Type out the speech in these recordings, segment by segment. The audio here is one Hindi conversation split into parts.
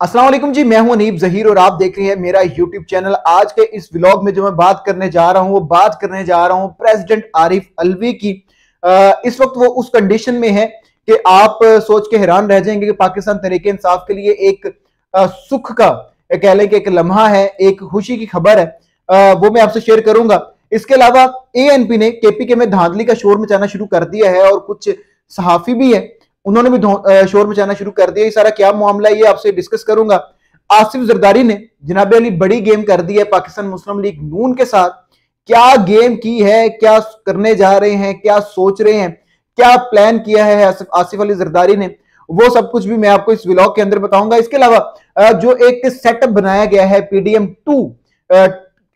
अस्सलाम वालेकुम जी, मैं हूं अनीब जहीर और आप देख रहे हैं मेरा यूट्यूब चैनल। आज के इस व्लॉग में जो मैं बात करने जा रहा हूं वो बात करने जा रहा हूं प्रेसिडेंट आरिफ अलवी की। इस वक्त वो उस कंडीशन में है कि आप सोच के हैरान रह जाएंगे कि पाकिस्तान तहरीक इंसाफ के लिए एक सुख का कह लें कि एक लम्हा है, एक खुशी की खबर है। वो मैं आपसे शेयर करूंगा। इसके अलावा एएनपी ने केपीके में धांधली का शोर मचाना शुरू कर दिया है और कुछ सहाफी भी है, उन्होंने भी शोर मचाना शुरू कर दिया। ये सारा क्या मामला है ये आपसे डिस्कस करूंगा। आसिफ जरदारी ने जनाब अली बड़ी गेम कर दी है पाकिस्तान मुस्लिम लीग नून के साथ। क्या गेम की है, क्या करने जा रहे हैं, क्या सोच रहे हैं, क्या प्लान किया है आसिफ अली जरदारी ने, वो सब कुछ भी मैं आपको इस व्लॉग के अंदर बताऊंगा। इसके अलावा जो एक सेटअप बनाया गया है पीडीएम 2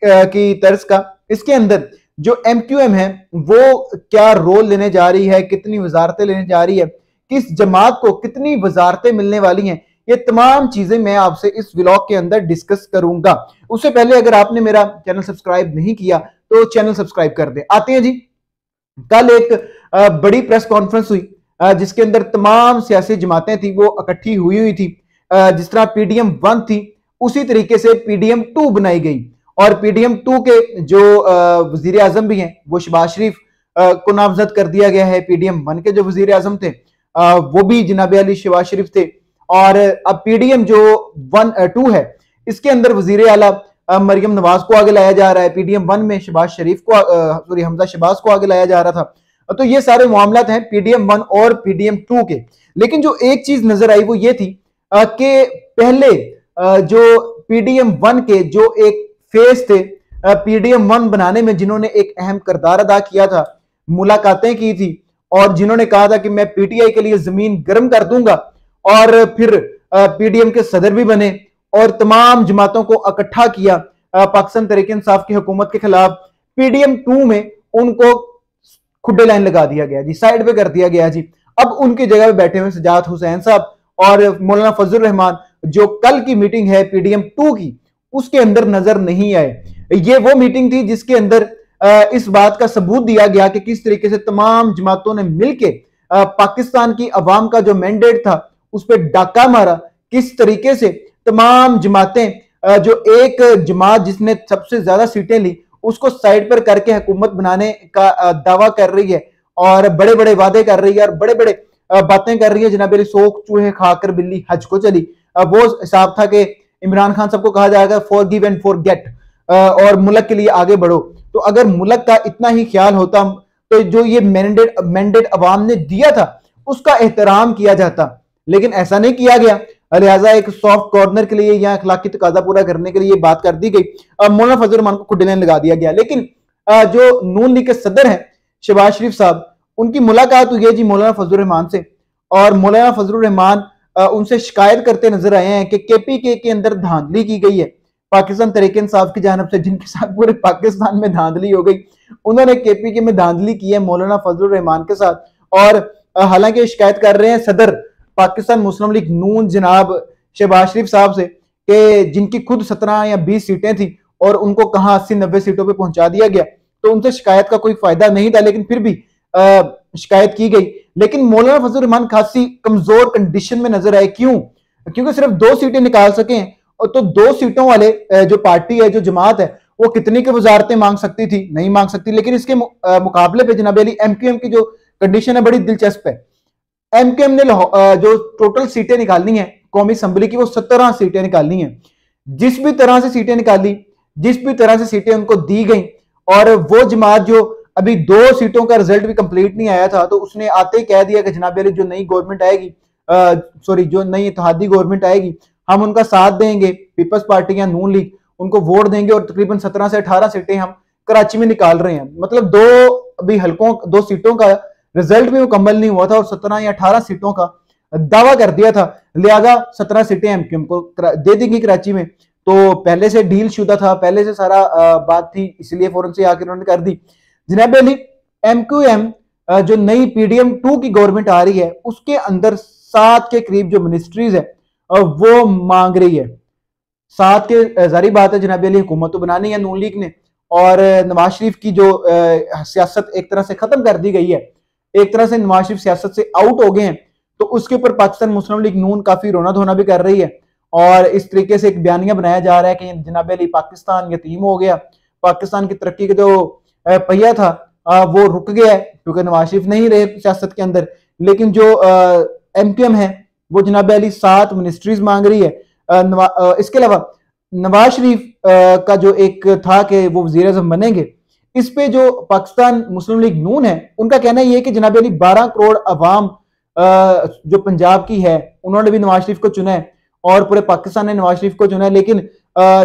की तर्ज का, इसके अंदर जो एमक्यूएम है वो क्या रोल लेने जा रही है, कितनी वजारतें लेने जा रही है, किस जमात को कितनी वजारतें मिलने वाली हैं, ये तमाम चीजें मैं आपसे इस व्लॉग के अंदर डिस्कस करूंगा। उससे पहले अगर आपने मेरा चैनल सब्सक्राइब नहीं किया तो चैनल सब्सक्राइब कर दें। आते हैं जी, कल एक बड़ी प्रेस कॉन्फ्रेंस हुई जिसके अंदर तमाम सियासी जमातें थी वो इकट्ठी हुई थी। जिस तरह पीडीएम 1 थी उसी तरीके से पीडीएम 2 बनाई गई और पीडीएम 2 के जो वजीर आजम भी हैं वो शहबाज शरीफ को नामजद कर दिया गया है। पीडीएम 1 के जो वजीर आजम थे वो भी जनाब अली शहबाज शरीफ थे। और अब पीडीएम जो 2 है इसके अंदर वजीर आला मरियम नवाज को आगे लाया जा रहा है। पीडीएम 1 में शहबाज शरीफ को सॉरी हमजा शहबाज को आगे लाया जा रहा था। तो ये सारे मामला हैं पीडीएम 1 और पीडीएम 2 के। लेकिन जो एक चीज नजर आई वो ये थी कि पहले जो पीडीएम 1 के जो एक फेज थे पीडीएम 1 बनाने में, जिन्होंने एक अहम किरदार अदा किया था, मुलाकातें की थी और जिन्होंने कहा था कि मैं पीटीआई के लिए जमीन गर्म कर दूंगा, और फिर पीडीएम के सदर भी बने और तमाम जमातों को इकट्ठा किया पाकिस्तान तहरीक इंसाफ की हुकूमत के खिलाफ। पीडीएम 2 में उनको खुड्डे लाइन लगा दिया गया जी, साइड पे कर दिया गया जी। अब उनकी जगह पे बैठे हुए सजाद हुसैन साहब और मौलाना फजल रहमान, जो कल की मीटिंग है पीडीएम 2 की उसके अंदर नजर नहीं आए। ये वो मीटिंग थी जिसके अंदर इस बात का सबूत दिया गया कि किस तरीके से तमाम जमातों ने मिलकर पाकिस्तान की अवाम का जो मैंडेट था उस पर डाका मारा। किस तरीके से तमाम जमातें जो एक जमात जिसने सबसे ज्यादा सीटें ली उसको साइड पर करके हुकूमत बनाने का दावा कर रही है और बड़े बड़े वादे कर रही है और बड़े बड़े बातें कर रही है। जनाब अली सोख चूहे खाकर बिल्ली हज को चली। वो हिसाब था कि इमरान खान सबको कहा जाएगा फॉरगिव एंड फॉरगेट और मुल्क के लिए आगे बढ़ो। तो अगर मुल्क का इतना ही ख्याल होता तो जो ये मैंडेट अवाम ने दिया था उसका एहतराम किया जाता, लेकिन ऐसा नहीं किया गया। लिहाजा एक सॉफ्ट कॉर्नर के लिए या अखलाकी तकाजा पूरा करने के लिए बात कर दी गई। मौलाना फजल रहमान को खुड्डे लाइन लगा दिया गया। लेकिन जो नून लीग के सदर हैं शहबाज शरीफ साहब, उनकी मुलाकात हुई है जी मौलाना फजल रहमान से और मौलाना फजल रहमान उनसे शिकायत करते नजर आए हैं कि केपीके के अंदर धांधली की गई है पाकिस्तान तहरीक इंसाफ की जानिब से, जिनके साथ पूरे पाकिस्तान में धांधली हो गई। उन्होंने केपीके में धांधली की है मौलाना फजल रहमान के साथ। और हालांकि शिकायत कर रहे हैं सदर पाकिस्तान मुस्लिम लीग नून जनाब शहबाज शरीफ साहब से कि जिनकी खुद 17 या 20 सीटें थी और उनको कहां 80-90 सीटों पे पहुंचा दिया गया। तो उनसे शिकायत का कोई फायदा नहीं था, लेकिन फिर भी शिकायत की गई। लेकिन मौलाना फजल रहमान खासी कमजोर कंडीशन में नजर आए। क्यों? क्योंकि सिर्फ 2 सीटें निकाल सके और तो 2 सीटों वाले जो पार्टी है, जो जमात है, वो कितनी की वजारतें मांग सकती थी? नहीं मांग सकती। लेकिन इसके मुकाबले पे जनाब अली एमक्यूएम की जो कंडीशन है बड़ी दिलचस्प है। एमक्यूएम ने जो टोटल सीटें निकालनी है कौमी असम्बली की वो 17 सीटें निकालनी है। जिस भी तरह से सीटें निकाली, जिस भी तरह से सीटें उनको दी गई, और वो जमात जो अभी 2 सीटों का रिजल्ट भी कंप्लीट नहीं आया था तो उसने आते ही कह दिया कि जनाब अली जो नई गवर्नमेंट आएगी, सॉरी जो नई इत्तेहादी गवर्नमेंट आएगी हम उनका साथ देंगे, पीपल्स पार्टी या नून लीग उनको वोट देंगे और तकरीबन 17 से 18 सीटें हम कराची में निकाल रहे हैं। मतलब 2 अभी हल्कों 2 सीटों का रिजल्ट भी मुकम्मल नहीं हुआ था और 17 या 18 सीटों का दावा कर दिया था। लिहाजा 17 सीटें एमक्यूएम को दे देंगी कराची में। तो पहले से डील शुदा था, पहले से सारा बात थी, इसलिए फौरन से आकर उन्होंने कर दी। जनाब अली एमक्यूएम जो नई पीडीएम 2 की गवर्नमेंट आ रही है उसके अंदर 7 के करीब जो मिनिस्ट्रीज है वो मांग रही है। 7 के जारी बात है जनाब अली हुकूमत तो बनानी है नून लीग ने, और नवाज शरीफ की जो सियासत एक तरह से खत्म कर दी गई है, एक तरह से नवाज शरीफ सियासत से आउट हो गए हैं। तो उसके ऊपर पाकिस्तान मुस्लिम लीग नून काफी रोना धोना भी कर रही है और इस तरीके से एक बयानिया बनाया जा रहा है कि जनाब अली पाकिस्तान यतीम हो गया, पाकिस्तान की तरक्की का जो पहिया था वो रुक गया है क्योंकि नवाज शरीफ नहीं रहे सियासत के अंदर। लेकिन जो MQM है वो जनाब अली 7 मिनिस्ट्रीज मांग रही है। इसके अलावा नवाज शरीफ का जो एक था कि वो वजीर आज़म बनेंगे, इस पे जो पाकिस्तान मुस्लिम लीग नून है उनका कहना यह है कि जनाब अली 12 करोड़ अवाम जो पंजाब की है उन्होंने भी नवाज शरीफ को चुना है और पूरे पाकिस्तान ने नवाज शरीफ को चुना है। लेकिन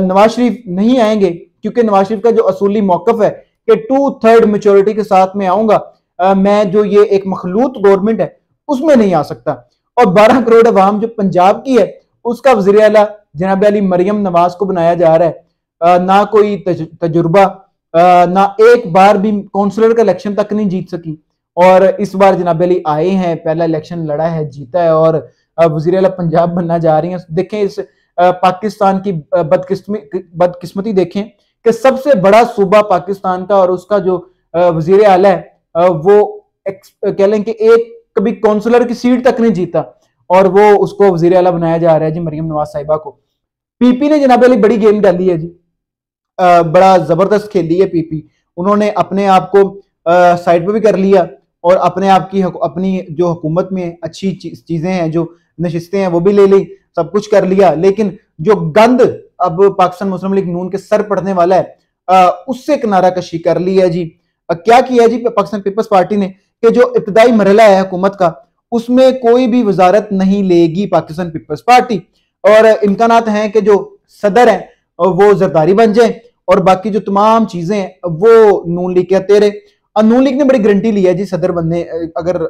नवाज शरीफ नहीं आएंगे क्योंकि नवाज शरीफ का जो असूली मौकफ है कि 2/3 मेजोरिटी के साथ में आऊंगा, मैं जो ये एक मखलूत गवर्नमेंट है उसमें नहीं आ सकता। और 12 करोड़ अवाम जो पंजाब की है उसका वज़ीर आला जनाब अली मरियम नवाज को बनाया जा रहा है। ना कोई तजुर्बा, ना एक बार भी काउंसलर का इलेक्शन तक नहीं जीत सकी और इस बार जनाब अली आए हैं, पहला इलेक्शन लड़ा है, जीता है और वज़ीर आला पंजाब बनना जा रही हैं। देखें इस पाकिस्तान की बदकिस्मती देखें कि सबसे बड़ा सूबा पाकिस्तान का और उसका जो वज़ीर आला है वो कह लें कि एक कभी काउंसलर की सीट तक नहीं जीता और वो उसको वज़ीर आला बनाया जा रहा है जी मरियम नवाज साहिबा को। पीपी ने जनाब अली बड़ी गेम डाली है जी, बड़ा जबरदस्त खेली है पीपी। उन्होंने अपने आप को साइड पे भी कर लिया और अपने आप की अपनी जो हुकूमत में अच्छी चीजें हैं, जो नशिस्तें हैं वो भी ले ली, सब कुछ कर लिया। लेकिन जो गंद अब पाकिस्तान मुस्लिम लीग नून के सर पड़ने वाला है उससे किनारा कशी कर ली है जी। क्या किया है जी पाकिस्तान पीपल्स पार्टी ने कि जो इब्तदाई मरहला है हुकूमत का उसमें कोई भी वजारत नहीं लेगी पाकिस्तान पीपल्स पार्टी और इम्कानात हैं कि जो सदर है वो जरदारी बन जाए और बाकी जो तमाम चीजें हैं वो नून लीग के आते रहे। नून लीग ने बड़ी गारंटी ली है जी सदर बनने, अगर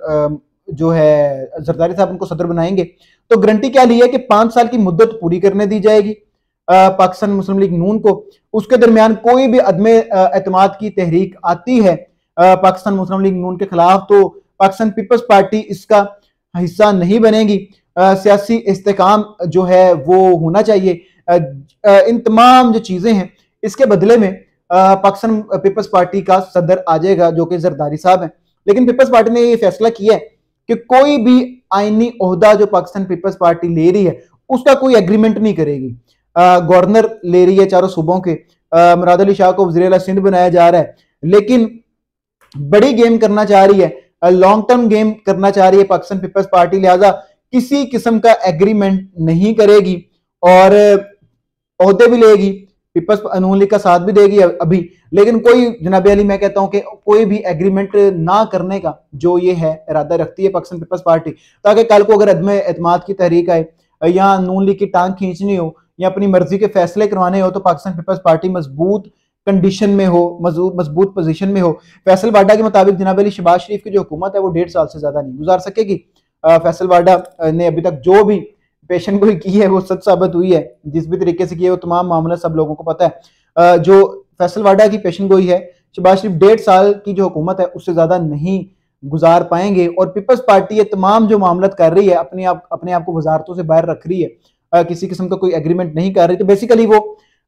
जो है जरदारी साहब उनको सदर बनाएंगे तो गारंटी क्या ली है कि 5 साल की मुद्दत पूरी करने दी जाएगी पाकिस्तान मुस्लिम लीग नून को। उसके दरमियान कोई भी अदमे एतमाद की तहरीक आती है पाकिस्तान मुस्लिम लीग नून के खिलाफ तो पाकिस्तान पीपल्स पार्टी इसका हिस्सा नहीं बनेगी। सियासी इस्तेकाम जो है वो होना चाहिए। इन तमाम जो चीजें हैं इसके बदले में पाकिस्तान पीपल्स पार्टी का सदर आ जाएगा जो कि जरदारी साहब हैं। लेकिन पीपल्स पार्टी ने ये फैसला किया है कि कोई भी आईनी ओहदा जो पाकिस्तान पीपल्स पार्टी ले रही है उसका कोई एग्रीमेंट नहीं करेगी। गवर्नर ले रही है चारों सूबों के, मुराद अली शाह को वज़ीर आला सिंध बनाया जा रहा है, लेकिन बड़ी गेम करना चाह रही है, लॉन्ग टर्म गेम करना चाह रही है पाकिस्तान पीपल्स पार्टी, लिहाजा किसी किस्म का एग्रीमेंट नहीं करेगी और ओहदे भी लेगी, पीपल्स नून लीग का साथ भी देगी अभी। लेकिन कोई जनाब अली मैं कहता हूं कि कोई भी एग्रीमेंट ना करने का जो ये है इरादा रखती है पाकिस्तान पीपल्स पार्टी, ताकि कल को अगर अदम एतमाद की तहरीक आए या नून लीग की टांग खींचनी हो या अपनी मर्जी के फैसले करवाने हो तो पाकिस्तान पीपल्स पार्टी मजबूत कंडीशन में हो, मजबूत पोजीशन में हो। फैसल वाडा के मुताबिक जनाब अली शहबाज शरीफ की जो हुकूमत है वो 1.5 साल से ज्यादा नहीं गुजार सकेगी। फैसल वाडा ने अभी तक जो भी पेशन गोई की है वो सच साबित हुई है, जिस भी तरीके से की है वो तमाम मामला सब लोगों को पता है। जो फैसल वाडा की पेशन गोई है, शहबाज शरीफ 1.5 साल की जो हुकूमत है उससे ज्यादा नहीं गुजार पाएंगे और पीपल्स पार्टी ये तमाम जो मामला कर रही है अपने आप को वजारतों से बाहर रख रही है, किसी किस्म का कोई एग्रीमेंट नहीं कर रही, तो बेसिकली वो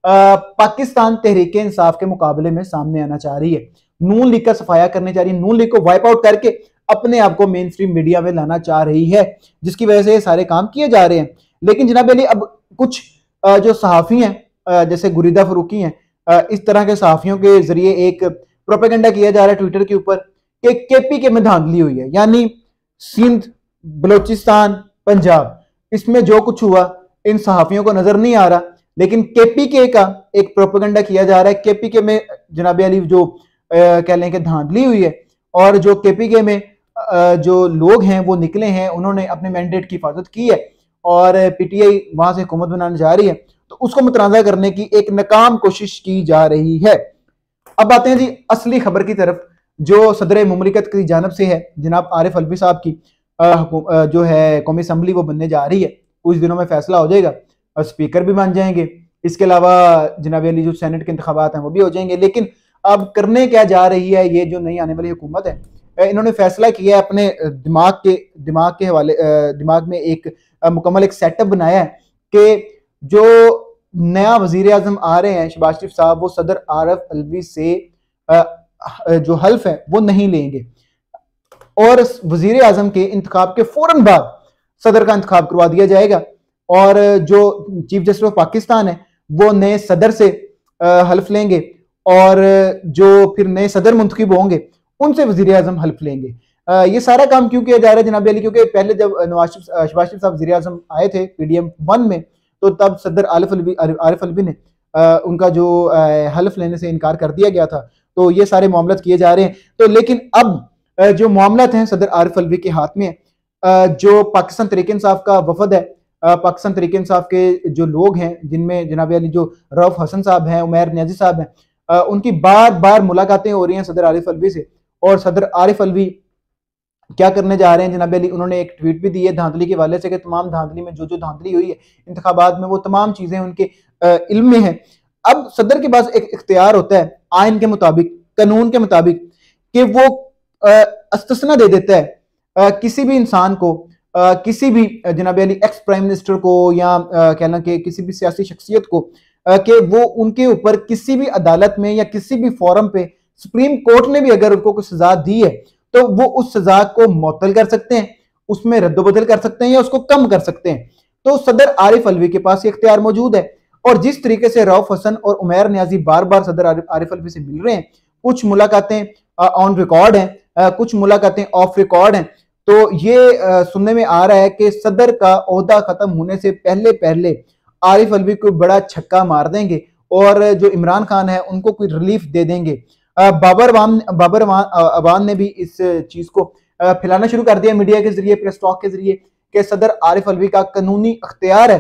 पाकिस्तान तहरीक इंसाफ के मुकाबले में सामने आना चाह रही है, नून लीग का सफाया करने चाह रही है, नून लीग को वाइप आउट करके अपने आप को मेन स्ट्रीम मीडिया में लाना चाह रही है, जिसकी वजह से ये सारे काम किए जा रहे हैं। लेकिन जनाब अली अब कुछ जो सहाफ़ी हैं जैसे गुरीदा फरूकी हैं, इस तरह के सहाफ़ियों के जरिए एक प्रोपेगेंडा किया जा रहा है ट्विटर के ऊपर कि KPK में धांधली हुई है, यानी सिंध, बलोचिस्तान, पंजाब, इसमें जो कुछ हुआ इन सहाफ़ियों को नजर नहीं आ रहा, लेकिन KPK का एक प्रोपेगेंडा किया जा रहा है। KPK में जनाब अली जो कह लें कि धांधली हुई है और जो KPK में जो लोग हैं वो निकले हैं, उन्होंने अपने मैंडेट की हिफाजत की है और PTI वहां से हुकूमत बनाने जा रही है, तो उसको मुतनाज़ा करने की एक नाकाम कोशिश की जा रही है। अब आते हैं जी असली खबर की तरफ, जो सदर मुमलिकत की जानब से है, जनाब आरिफ अलवी साहब की जो है कौमी असम्बली वो बनने जा रही है, कुछ दिनों में फैसला हो जाएगा और स्पीकर भी बन जाएंगे। इसके अलावा जनाब अली जो सेनेट के इंतखाबात हैं वो भी हो जाएंगे। लेकिन अब करने क्या जा रही है ये जो नई आने वाली हुकूमत है, इन्होंने फैसला किया है अपने दिमाग में एक मुकम्मल एक सेटअप बनाया है कि जो नया वजीर आजम आ रहे हैं शहबाज शरीफ साहब, वो सदर आरिफ अलवी से जो हल्फ है वो नहीं लेंगे और वजीर आजम के इंतखाब के फौरन बाद सदर का इंतखाब करवा दिया जाएगा और जो चीफ जस्टिस ऑफ पाकिस्तान है वो नए सदर से हल्फ लेंगे और जो फिर नए सदर मुंतखब होंगे उनसे वजीर आजम हल्फ लेंगे। ये सारा काम क्यों किया जा रहा है जनाब अली? क्योंकि पहले जब शहबाज शरीफ साहब वजीर आजम आए थे PDM 1 में, तो तब सदर आरिफ अलवी ने उनका जो हल्फ लेने से इनकार कर दिया गया था। तो ये सारे मामलत किए जा रहे हैं। तो लेकिन अब जो मामलत हैं सदर आरिफ अलवी के हाथ में, जो पाकिस्तान तहरीक इंसाफ का वफद है, पाकिस्तान तहरीक इंसाफ के जो लोग हैं जिनमें जनाब अली जो रऊफ हसन साहब हैं, उमैर नियाजी साहब हैं, उनकी बार बार मुलाकातें हो रही हैं सदर आरिफ अलवी से। और सदर आरिफ अलवी क्या करने जा रहे हैं जनाब अली? उन्होंने एक ट्वीट भी दी है धांधली के हवाले से कि तमाम धांधली में जो जो धांधली हुई है इंतखाबात में वो तमाम चीजें उनके इल्म में है। अब सदर के पास एक इख्तियार होता है आइन के मुताबिक, कानून के मुताबिक, कि वो इस्तिस्ना दे देता है किसी भी इंसान को, किसी भी जनाब अली एक्स प्राइम मिनिस्टर को या कहना कि किसी भी सियासी शख्सियत को, कि वो उनके ऊपर किसी भी अदालत में या किसी भी फोरम पे, सुप्रीम कोर्ट ने भी अगर उनको कोई सजा दी है तो वो उस सजा को मुअत्तल कर सकते हैं, उसमें रद्दबदल कर सकते हैं या उसको कम कर सकते हैं। तो सदर आरिफ अलवी के पास ये इख्तियार मौजूद है। और जिस तरीके से रऊफ हसन और उमैर नियाजी बार बार सदर आरिफ अलवी से मिल रहे हैं, कुछ मुलाकातें ऑन रिकॉर्ड हैं, कुछ मुलाकातें ऑफ रिकॉर्ड हैं, तो ये सुनने में आ रहा है कि सदर का ओहदा खत्म होने से पहले पहले आरिफ अलवी को बड़ा छक्का मार देंगे और जो इमरान खान है उनको कोई रिलीफ दे देंगे। बाबर अवान ने भी इस चीज को फैलाना शुरू कर दिया मीडिया के जरिए, प्रेस टॉक के जरिए, कि सदर आरिफ अलवी का कानूनी इख्तियार है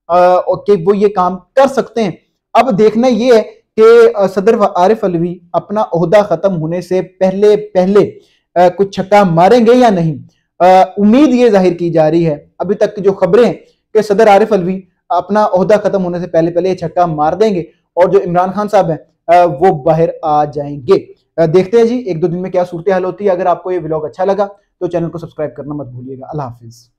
कि वो ये काम कर सकते हैं। अब देखना ये है कि सदर आरिफ अलवी अपना ओहदा खत्म होने से पहले पहले कुछ छक्का मारेंगे या नहीं। उम्मीद ये जाहिर की जा रही है अभी तक की जो खबरें हैं कि सदर आरिफ अलवी अपना ओहदा खत्म होने से पहले पहले छक्का मार देंगे और जो इमरान खान साहब हैं वो बाहर आ जाएंगे। देखते हैं जी 1-2 दिन में क्या सूरत हाल होती है। अगर आपको ये व्लॉग अच्छा लगा तो चैनल को सब्सक्राइब करना मत भूलिएगा। अल्लाह हाफिज।